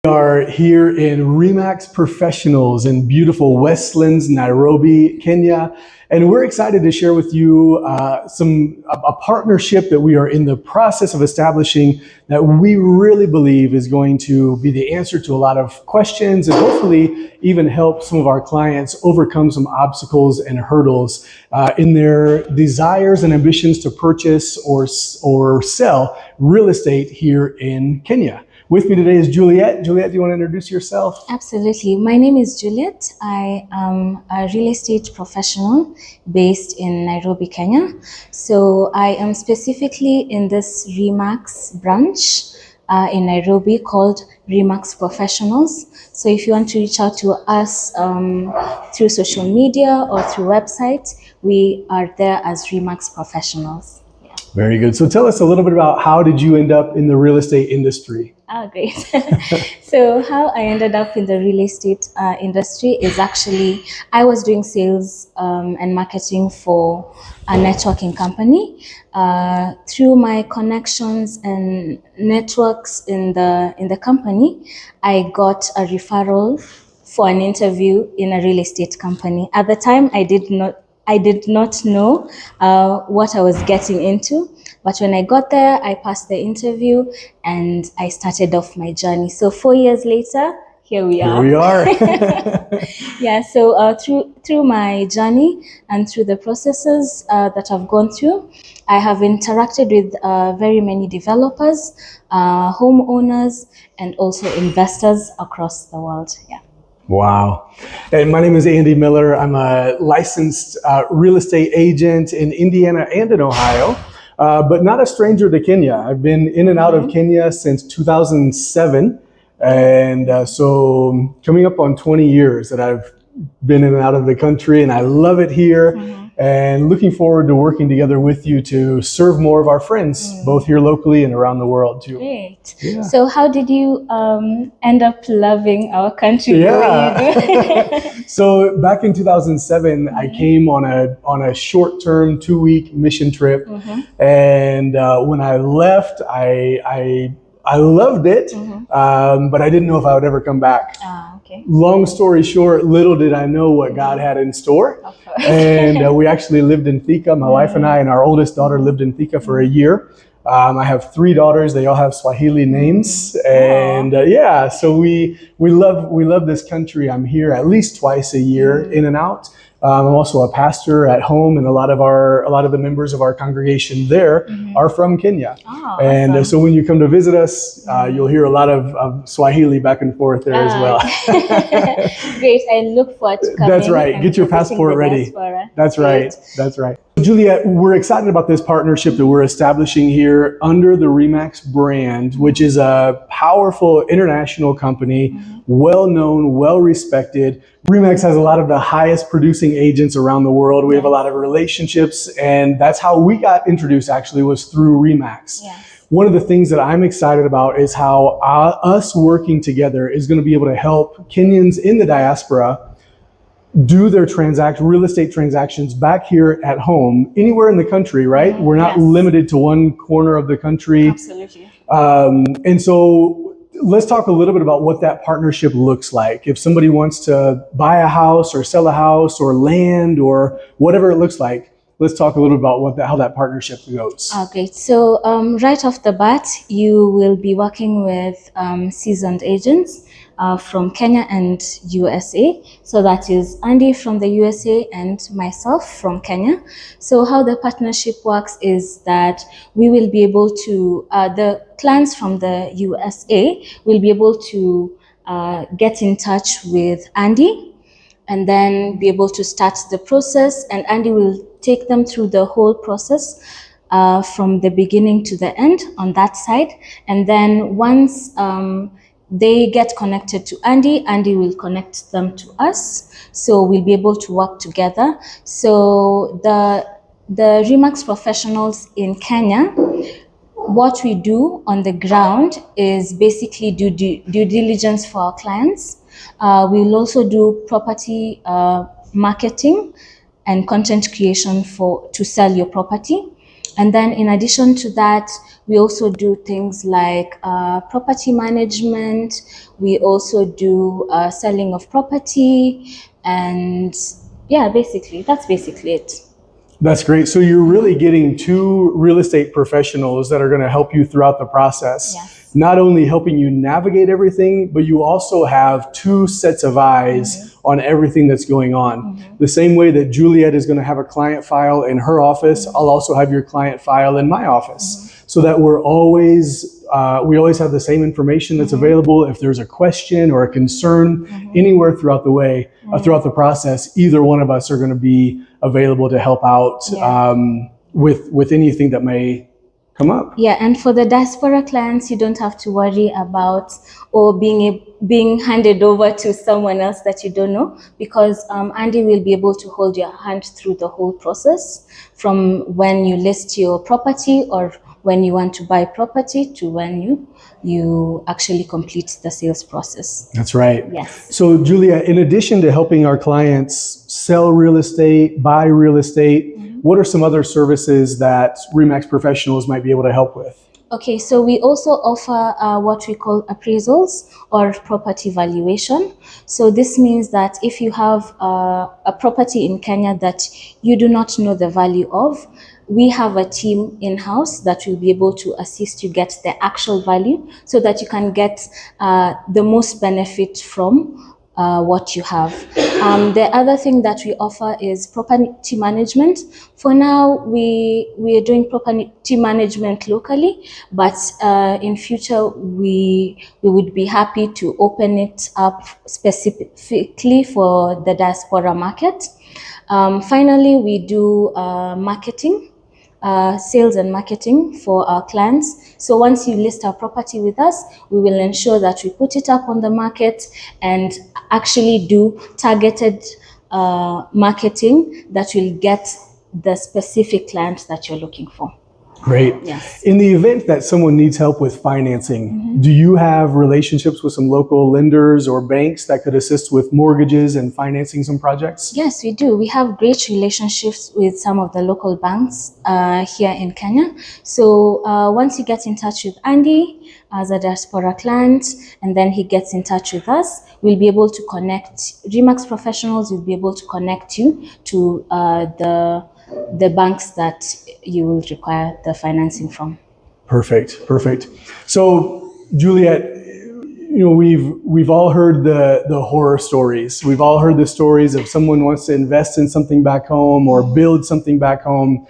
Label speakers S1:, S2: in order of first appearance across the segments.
S1: We are here in Remax Professionals in beautiful Westlands, Nairobi, Kenya. And we're excited to share with you a partnership that we are in the process of establishing that we really believe is going to be the answer to a lot of questions and hopefully even help some of our clients overcome some obstacles and hurdles in their desires and ambitions to purchase or sell real estate here in Kenya. With me today is Juliet. Juliet, do you want to introduce yourself?
S2: Absolutely. My name is Juliet. I am a real estate professional based in Nairobi, Kenya. So I am specifically in this Remax branch in Nairobi called Remax Professionals. So if you want to reach out to us through social media or through website, we are there as Remax Professionals. Yeah.
S1: Very good. So tell us a little bit about how did you end up in the real estate industry?
S2: Oh, great. So how I ended up in the real estate industry is actually, I was doing sales and marketing for a networking company. Through my connections and networks in the company, I got a referral for an interview in a real estate company. At the time, I did not know what I was getting into. But when I got there, I passed the interview and I started off my journey. So 4 years later, here we are.
S1: Here we are.
S2: Yeah, so through my journey and through the processes that I've gone through, I have interacted with very many developers, homeowners, and also investors across the world. Yeah.
S1: Wow. And my name is Andy Miller. I'm a licensed real estate agent in Indiana and in Ohio. But not a stranger to Kenya. I've been in and out of Kenya since 2007. And so coming up on 20 years that I've been in and out of the country, and I love it here. And looking forward to working together with you to serve more of our friends, both here locally and around the world too.
S2: Great. Yeah. So how did you end up loving our country?
S1: Yeah. So back in 2007, I came on a short-term 2-week mission trip. And when I left, I loved it, but I didn't know if I would ever come back.
S2: Okay.
S1: Long story short, little did I know what God had in store. And we actually lived in Thika. My wife and I and our oldest daughter lived in Thika for a year. I have 3 daughters. They all have Swahili names. And yeah, so we love this country. I'm here at least twice a year, in and out. I'm also a pastor at home, and a lot of the members of our congregation there are from Kenya. And awesome. So when you come to visit us, you'll hear a lot of Swahili back and forth there as well.
S2: Great. I look forward to coming.
S1: That's right. Get your passport ready. That's right. That's right. Juliet, we're excited about this partnership that we're establishing here under the Remax brand, which is a powerful international company, well-known, well-respected. Remax has a lot of the highest producing agents around the world. We have a lot of relationships, and that's how we got introduced, actually, was through Remax. One of the things that I'm excited about is how us working together is going to be able to help Kenyans in the diaspora do their real estate transactions back here at home, anywhere in the country, right? We're not limited to one corner of the country.
S2: Absolutely.
S1: And so let's talk a little bit about what that partnership looks like. If somebody wants to buy a house or sell a house or land or whatever it looks like, let's talk a little bit about how that partnership goes.
S2: Okay, so right off the bat, you will be working with seasoned agents from Kenya and USA. So that is Andy from the USA and myself from Kenya. So how the partnership works is that we will be able to, the clients from the USA will be able to get in touch with Andy and then be able to start the process, and Andy will take them through the whole process from the beginning to the end on that side. And then once they get connected to Andy, Andy will connect them to us. So we'll be able to work together. So the Remax Professionals in Kenya, what we do on the ground is basically do due diligence for our clients. We'll also do property marketing and content creation to sell your property. And then in addition to that, we also do things like property management. We also do selling of property, and yeah, that's basically it.
S1: That's great. So you're really getting two real estate professionals that are going to help you throughout the process.
S2: Yes.
S1: Not only helping you navigate everything, but you also have two sets of eyes on everything that's going on. The same way that Juliet is going to have a client file in her office, I'll also have your client file in my office, so that we always have the same information that's available. If there's a question or a concern anywhere throughout the way, throughout the process, either one of us are going to be available to help out with anything that may come up.
S2: Yeah, and for the diaspora clients, you don't have to worry about being handed over to someone else that you don't know, because Andy will be able to hold your hand through the whole process, from when you list your property or when you want to buy property to when you actually complete the sales process.
S1: That's right.
S2: Yes.
S1: So Julia, in addition to helping our clients sell real estate, buy real estate, what are some other services that RE/MAX professionals might be able to help with?
S2: Okay, so we also offer what we call appraisals or property valuation. So this means that if you have a property in Kenya that you do not know the value of, we have a team in-house that will be able to assist you get the actual value, so that you can get the most benefit from what you have. The other thing that we offer is property management. For now, we are doing property management locally, but in future we would be happy to open it up specifically for the diaspora market. Finally, we do marketing. Sales and marketing for our clients. So once you list our property with us, we will ensure that we put it up on the market and actually do targeted marketing that will get the specific clients that you're looking for.
S1: Great.
S2: Yes.
S1: In the event that someone needs help with financing, do you have relationships with some local lenders or banks that could assist with mortgages and financing some projects?
S2: Yes, we do. We have great relationships with some of the local banks here in Kenya. So once you get in touch with Andy as a diaspora client, and then he gets in touch with us, we'll be able to connect, RE/MAX professionals will be able to connect you to the banks that you will require the financing from.
S1: Perfect. So Juliet, we've all heard the horror stories. We've all heard the stories of someone wants to invest in something back home or build something back home,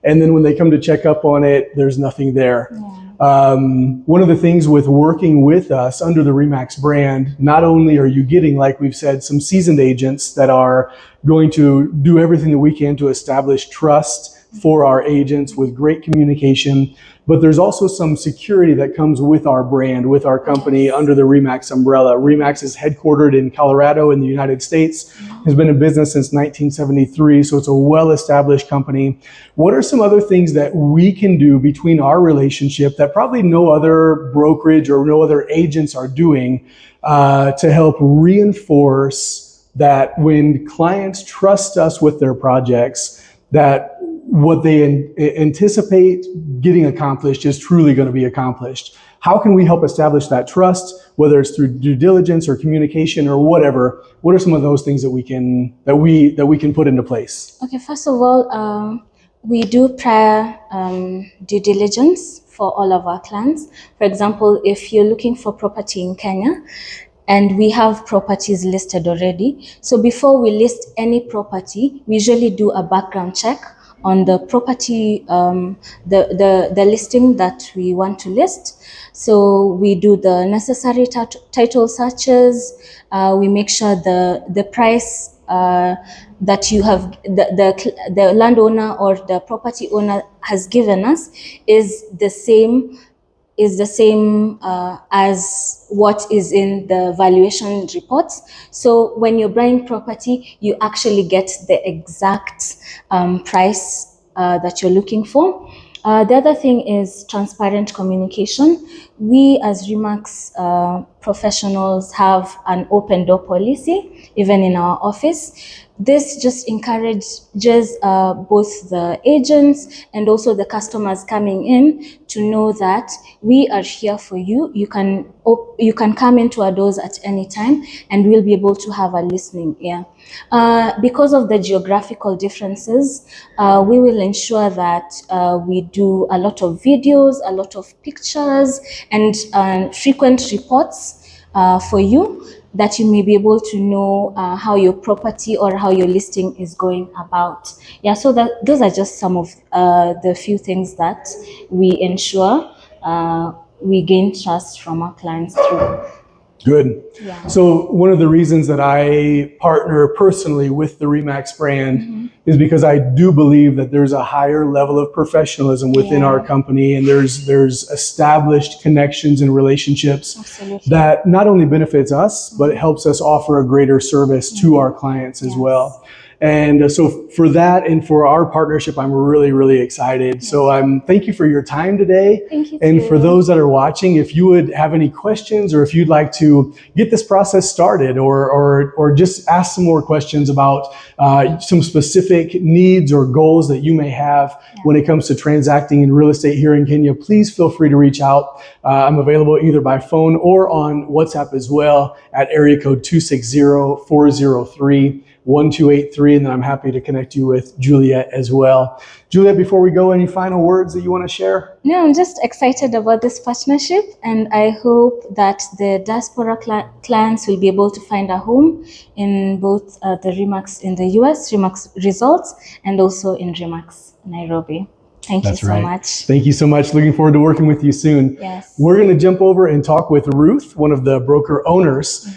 S1: and then when they come to check up on it, there's nothing there. One of the things with working with us under the RE/MAX brand, not only are you getting, like we've said, some seasoned agents that are going to do everything that we can to establish trust for our agents with great communication, but there's also some security that comes with our brand, with our company under the RE/MAX umbrella. RE/MAX is headquartered in Colorado in the United States, has been in business since 1973, so it's a well-established company. What are some other things that we can do between our relationship that probably no other brokerage or no other agents are doing to help reinforce that when clients trust us with their projects, that what they anticipate getting accomplished is truly going to be accomplished? How can we help establish that trust, whether it's through due diligence or communication or whatever? What are some of those things that we can put into place?
S2: Okay, first of all, we do prior due diligence for all of our clients. For example, if you're looking for property in Kenya, and we have properties listed already, so before we list any property, we usually do a background check on the property, the listing that we want to list. So we do the necessary title searches. We make sure the price that you have, the landowner or the property owner has given us is the same as what is in the valuation reports. So when you're buying property, you actually get the exact price that you're looking for. The other thing is transparent communication. we as Remax professionals have an open door policy, even in our office. This just encourages both the agents and also the customers coming in to know that we are here for you. You can come into our doors at any time, and we'll be able to have a listening ear. Because of the geographical differences, we will ensure that we do a lot of videos, a lot of pictures, and frequent reports for you, that you may be able to know how your property or how your listing is going about. Yeah, so those are just some of the few things that we ensure we gain trust from our clients through.
S1: Good.
S2: Yeah.
S1: So one of the reasons that I partner personally with the Remax brand is because I do believe that there's a higher level of professionalism within our company, and there's established connections and relationships that not only benefits us, but it helps us offer a greater service to our clients as well. And so for that and for our partnership, I'm really, really excited. So thank you for your time today.
S2: Thank you.
S1: And for those that are watching, if you would have any questions, or if you'd like to get this process started, or just ask some more questions about some specific needs or goals that you may have when it comes to transacting in real estate here in Kenya, please feel free to reach out. I'm available either by phone or on WhatsApp as well at area code 260-403-1283, and then I'm happy to connect you with Juliet as well. Juliet, before we go, any final words that you want to share?
S2: No, I'm just excited about this partnership, and I hope that the diaspora clients will be able to find a home in both the Remax in the US, Remax Results, and also in Remax Nairobi. Thank you so much.
S1: Thank you so much. Looking forward to working with you soon.
S2: Yes.
S1: We're going to jump over and talk with Ruth, one of the broker owners,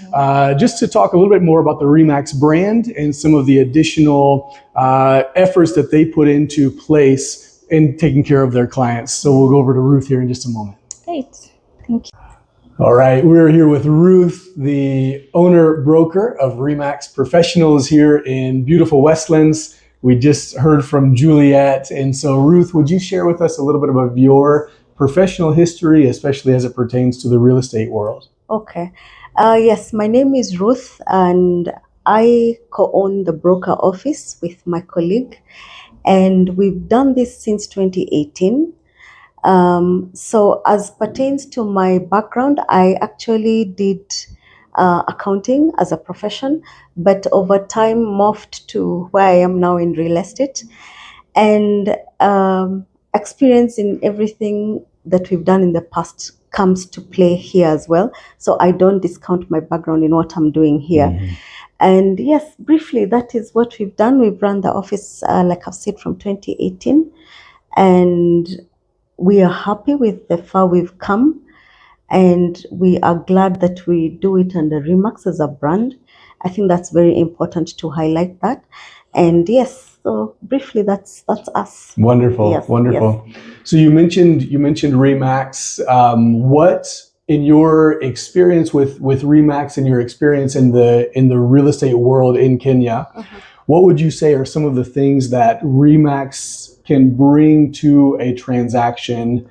S1: just to talk a little bit more about the Remax brand and some of the additional efforts that they put into place in taking care of their clients. So we'll go over to Ruth here in just a moment.
S2: Great. Thank you.
S1: All right. We're here with Ruth, the owner broker of Remax Professionals here in beautiful Westlands. We just heard from Juliet. And so Ruth, would you share with us a little bit about your professional history, especially as it pertains to the real estate world?
S3: Okay. Yes, my name is Ruth, and I co-own the broker office with my colleague, and we've done this since 2018. So as pertains to my background, I actually did accounting as a profession, but over time morphed to where I am now in real estate, and experience in everything that we've done in the past comes to play here as well. So I don't discount my background in what I'm doing here. And yes, briefly, that is what we've done. We've run the office, like I've said, from 2018, and we are happy with the far we've come. And we are glad that we do it under Remax as a brand. I think that's very important to highlight that. And yes, so briefly, that's us.
S1: Wonderful,
S3: Yes,
S1: wonderful.
S3: yes.
S1: So you mentioned Remax. What, in your experience with Remax and your experience in the real estate world in Kenya, what would you say are some of the things that Remax can bring to a transaction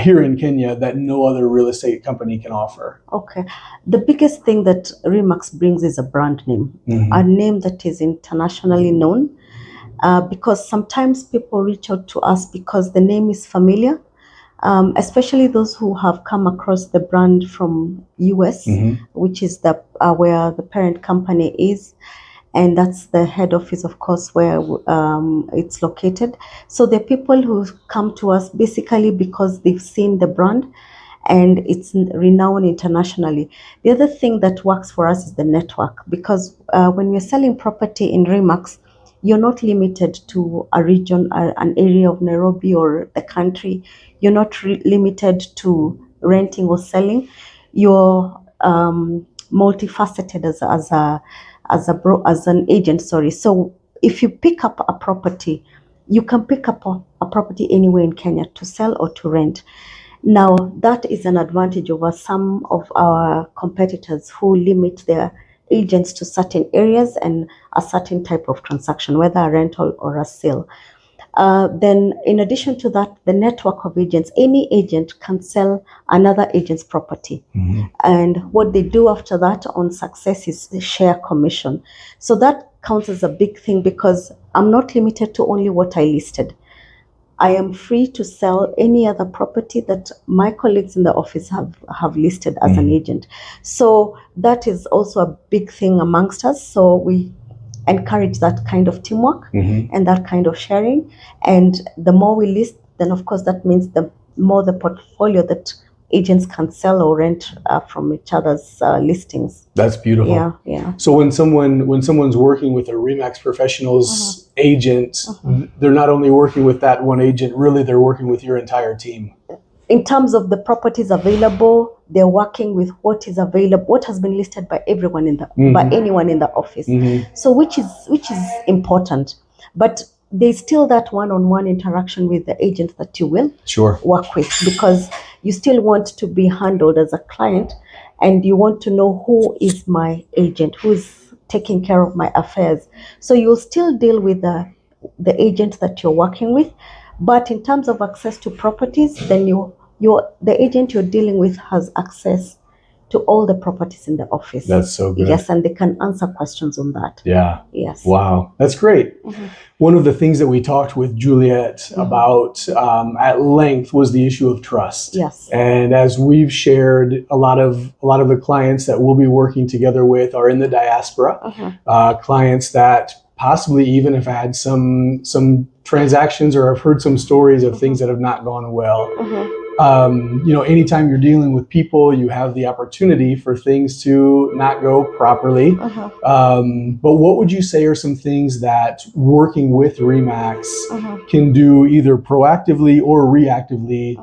S1: here in Kenya that no other real estate company can offer?
S3: Okay. The biggest thing that Remax brings is a brand name, a name that is internationally known, because sometimes people reach out to us because the name is familiar, especially those who have come across the brand from US, which is where the parent company is. And that's the head office, of course, where it's located. So the people who come to us basically because they've seen the brand and it's renowned internationally. The other thing that works for us is the network, because when we're selling property in Remax, you're not limited to a region, an area of Nairobi or the country. You're not limited to renting or selling. You're multifaceted as an agent, sorry. So if you pick up a property, you can pick up a property anywhere in Kenya to sell or to rent. Now, that is an advantage over some of our competitors who limit their agents to certain areas and a certain type of transaction, whether a rental or a sale. Then in addition to that, the network of agents, any agent can sell another agent's property. And what they do after that on success is the share commission. So that counts as a big thing, because I'm not limited to only what I listed. I am free to sell any other property that my colleagues in the office have listed as an agent. So that is also a big thing amongst us. So we encourage that kind of teamwork and that kind of sharing. And the more we list, then of course that means the more the portfolio that agents can sell or rent from each other's listings.
S1: That's beautiful.
S3: Yeah, yeah.
S1: So when someone's working with a Remax Professionals agent, they're not only working with that one agent, really they're working with your entire team.
S3: In terms of the properties available, they're working with what is available, what has been listed by everyone in the by anyone in the office. So which is important. But there's still that one-on-one interaction with the agent that you will work with, because you still want to be handled as a client, and you want to know who is my agent, who is taking care of my affairs. So you'll still deal with the agent that you're working with, but in terms of access to properties, then the agent you're dealing with has access to all the properties in the office.
S1: That's so good.
S3: Yes, and they can answer questions on that.
S1: Yeah.
S3: Yes.
S1: Wow, that's great. One of the things that we talked with Juliet about at length was the issue of trust.
S3: Yes.
S1: And as we've shared, a lot of the clients that we'll be working together with are in the diaspora, clients that possibly even have had some transactions or have heard some stories of things that have not gone well. Anytime you're dealing with people, you have the opportunity for things to not go properly. But what would you say are some things that working with Remax can do either proactively or reactively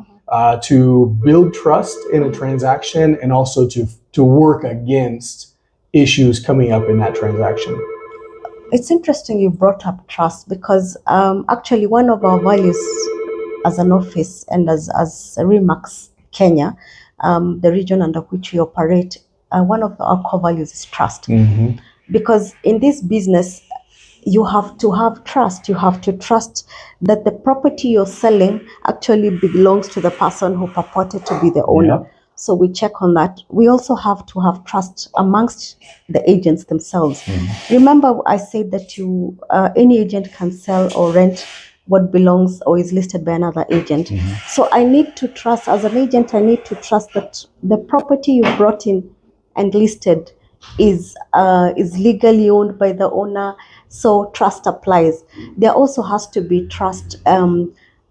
S1: to build trust in a transaction, and also to work against issues coming up in that transaction?
S3: It's interesting you brought up trust, because actually one of our values as an office and as Remax Kenya, the region under which we operate, one of our core values is trust. Because in this business, you have to have trust. You have to trust that the property you're selling actually belongs to the person who purported to be the owner. So we check on that. We also have to have trust amongst the agents themselves. Remember, I said that any agent can sell or rent what belongs or is listed by another agent. So I need to trust, as an agent, I need to trust that the property you brought in and listed is legally owned by the owner. So trust applies. There also has to be trust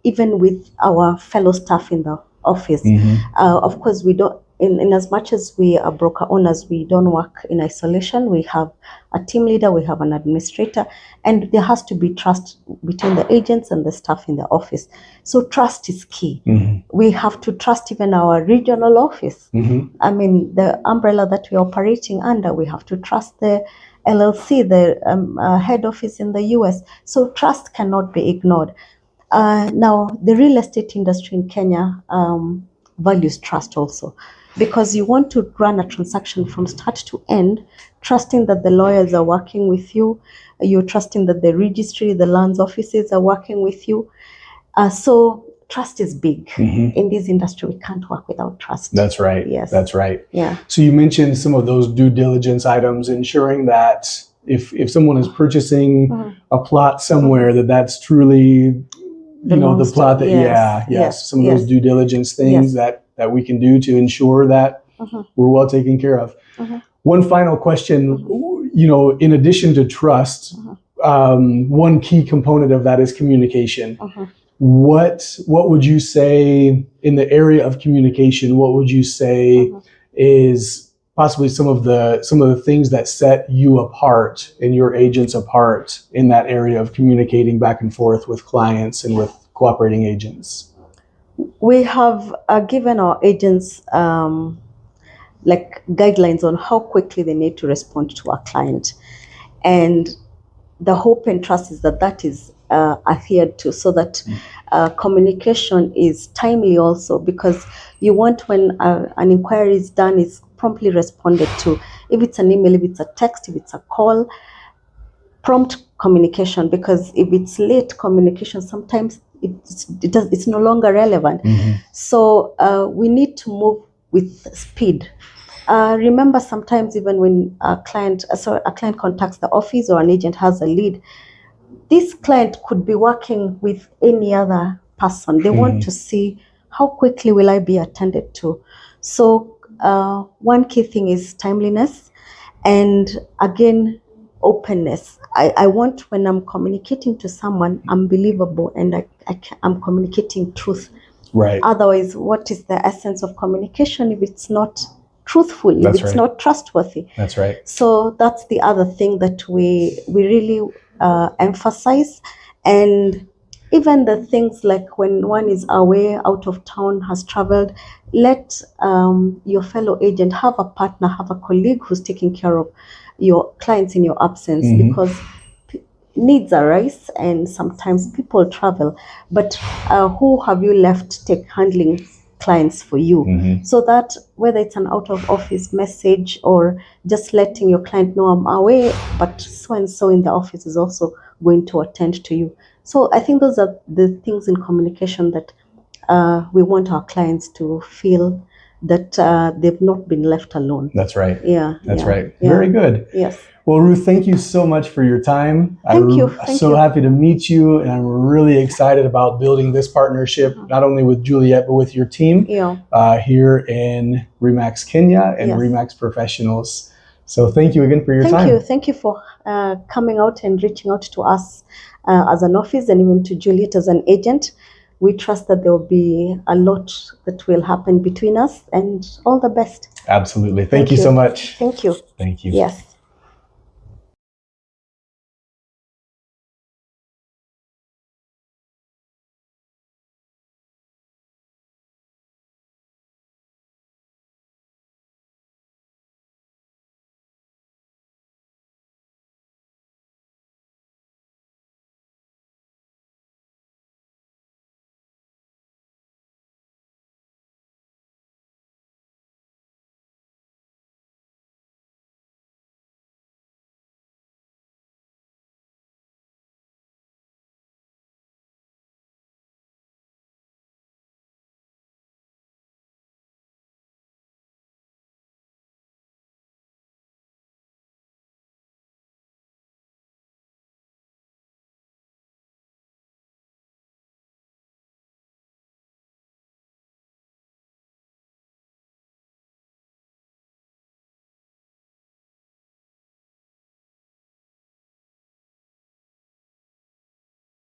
S3: even with our fellow staff in the office. Of course, we don't, in as much as we are broker owners, we don't work in isolation. We have a team leader, we have an administrator, and there has to be trust between the agents and the staff in the office. So trust is key. We have to trust even our regional office. I mean, the umbrella that we're operating under, we have to trust the LLC, the head office in the US. So trust cannot be ignored. Now, the real estate industry in Kenya values trust also, because you want to run a transaction from start to end, trusting that the lawyers are working with you, you're trusting that the registry, the lands offices are working with you. So trust is big. In this industry, we can't work without trust.
S1: That's right.
S3: Yes.
S1: That's right.
S3: Yeah.
S1: So you mentioned some of those due diligence items, ensuring that if someone is purchasing a plot somewhere, that's truly the plot that some of those due diligence things that we can do to ensure that we're well taken care of. One final question, in addition to trust, one key component of that is communication. What would you say in the area of communication? What would you say is possibly some of the things that set you apart and your agents apart in that area of communicating back and forth with clients and with cooperating agents?
S3: We have given our agents guidelines on how quickly they need to respond to our client, and the hope and trust is that is adhered to, so that communication is timely also, because you want, when an inquiry is done, is promptly responded to. If it's an email, if it's a text, if it's a call, prompt communication, because if it's late communication, sometimes it's no longer relevant. So we need to move with speed. Remember, sometimes even when a client contacts the office or an agent has a lead, this client could be working with any other person. They want to see how quickly will I be attended to. So one key thing is timeliness, and again, openness. I want, when I'm communicating to someone, I'm believable and I'm communicating truth.
S1: Right.
S3: Otherwise, what is the essence of communication if it's not truthful, if it's not trustworthy?
S1: That's right.
S3: So that's the other thing that we really emphasize. And even the things like when one is away, out of town, has traveled, let your fellow agent have a partner, have a colleague who's taking care of your clients in your absence, because needs arise and sometimes people travel, but who have you left handling clients for you? So that whether it's an out of office message or just letting your client know, I'm away, but so and so in the office is also going to attend to you. So I think those are the things in communication that we want our clients to feel that they've not been left alone.
S1: That's right.
S3: Yeah.
S1: That's right. Yeah. Very good.
S3: Yes.
S1: Well, Ruth, thank you so much for your time.
S3: I'm
S1: so happy to meet you, and I'm really excited about building this partnership, not only with Juliet, but with your team here in RE/MAX Kenya and RE/MAX Professionals. So thank you again for your time.
S3: Thank you for coming out and reaching out to us as an office, and even to Juliet as an agent. We trust that there will be a lot that will happen between us, and all the best.
S1: Absolutely. Thank you so much.
S3: Thank you.
S1: Thank you.
S3: Yes.